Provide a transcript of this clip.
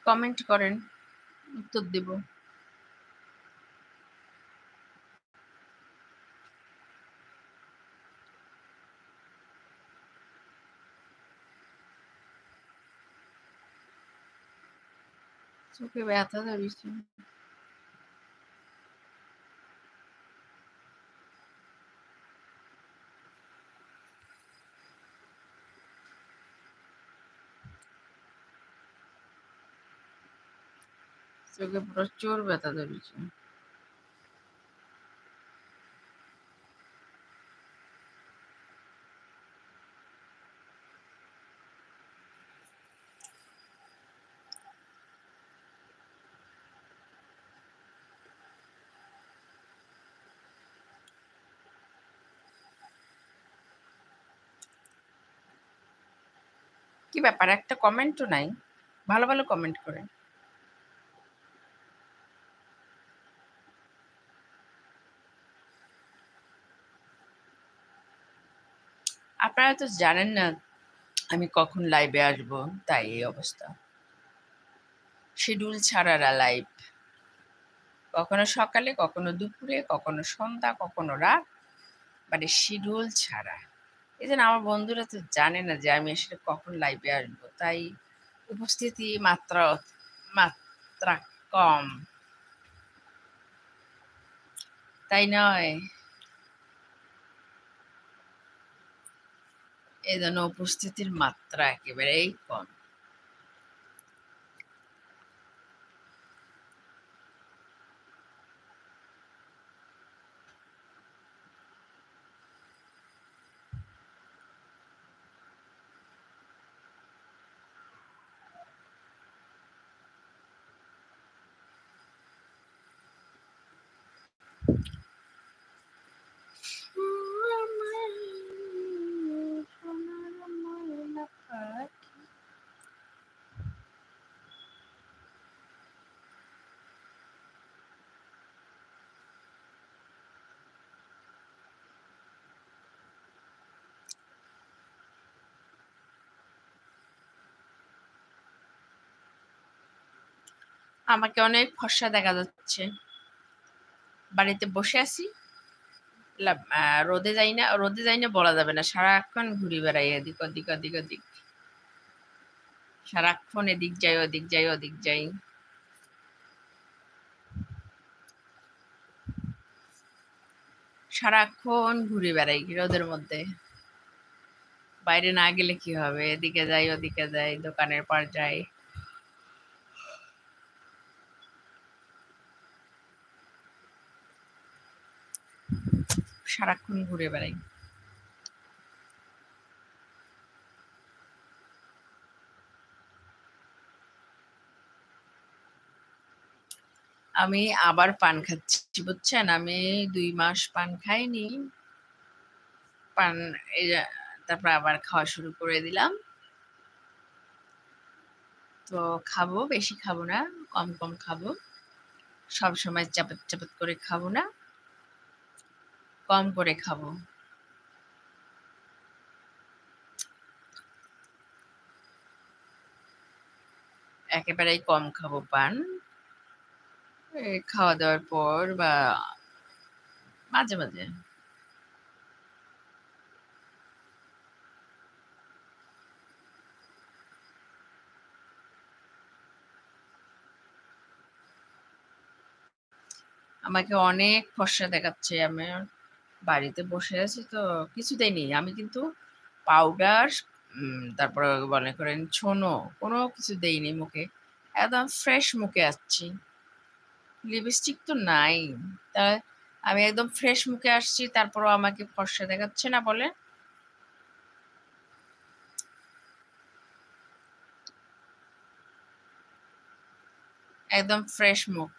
Comment করেন, উত্তর দেব। চোখে ব্যথা ধরেছে। চোখে প্রচুর ব্যথা ধরেছে। কি ব্যাপার, একটা কমেন্টও নাই? ভালো ভালো কমেন্ট করেন। আপনারা তো জানেন না আমি কখন লাইভে আসবো, তাই এই অবস্থা। শিডিউল ছাড়া লাইভ, কখনো সকালে, কখনো দুপুরে, কখনো সন্ধ্যা, কখনো রাত, মানে শিডিউল ছাড়া। এই জন্য আমার বন্ধুরা তো জানে না যে আমি আসলে কখন লাইভে আসবো, তাই উপস্থিতি মাত্রা মাত্রা কম, তাই নয়? এই জন্য উপস্থিতির মাত্রা একেবারেই কম। আমাকে অনেক ফর্সা দেখা যাচ্ছে। বাড়িতে বসে আছি, রোদে যাই না, রোদে যাই না বলা যাবে না, সারাক্ষণ ঘুরি বেড়াই এদিক ওদিক ওদিক ওদিক, সারাক্ষণ এদিক যাই ওদিক যাই ওদিক যাই। সারাক্ষণ ঘুরে বেড়াই রোদের মধ্যে। বাইরে না গেলে কি হবে, এদিকে যাই ওদিকে যাই, দোকানের পার যাই, সারাক্ষণ ঘুরে বেড়াই। আমি আবার পান খাচ্ছি, বুঝছেন? আমি 2 মাস পান খাইনি। পান এই যে তারপর আবার খাওয়া শুরু করে দিলাম। তো খাবো, বেশি খাবো না, কম কম খাবো। সব সময় চাপাত চাপাত করে খাবো না, কম করে খাবো। একেবারেই কম খাবো পান। খাওয়া দাওয়ার পর বা মাঝে মাঝে। আমাকে অনেক ফর্সা দেখাচ্ছে। আমি বাড়িতে বসে আছি তো কিছু দেয়নি। আমি কিন্তু পাউডার, তারপরে মনে করেন ছোনো, কোনো কিছু দেইনি মুখে। একদম ফ্রেশ মুখে আসছি। লিপস্টিক তো নাই। তা আমি একদম ফ্রেশ মুখে আসছি, তারপরও আমাকে ফর্সা দেখাচ্ছে না বলেন? একদম ফ্রেশ মুখ।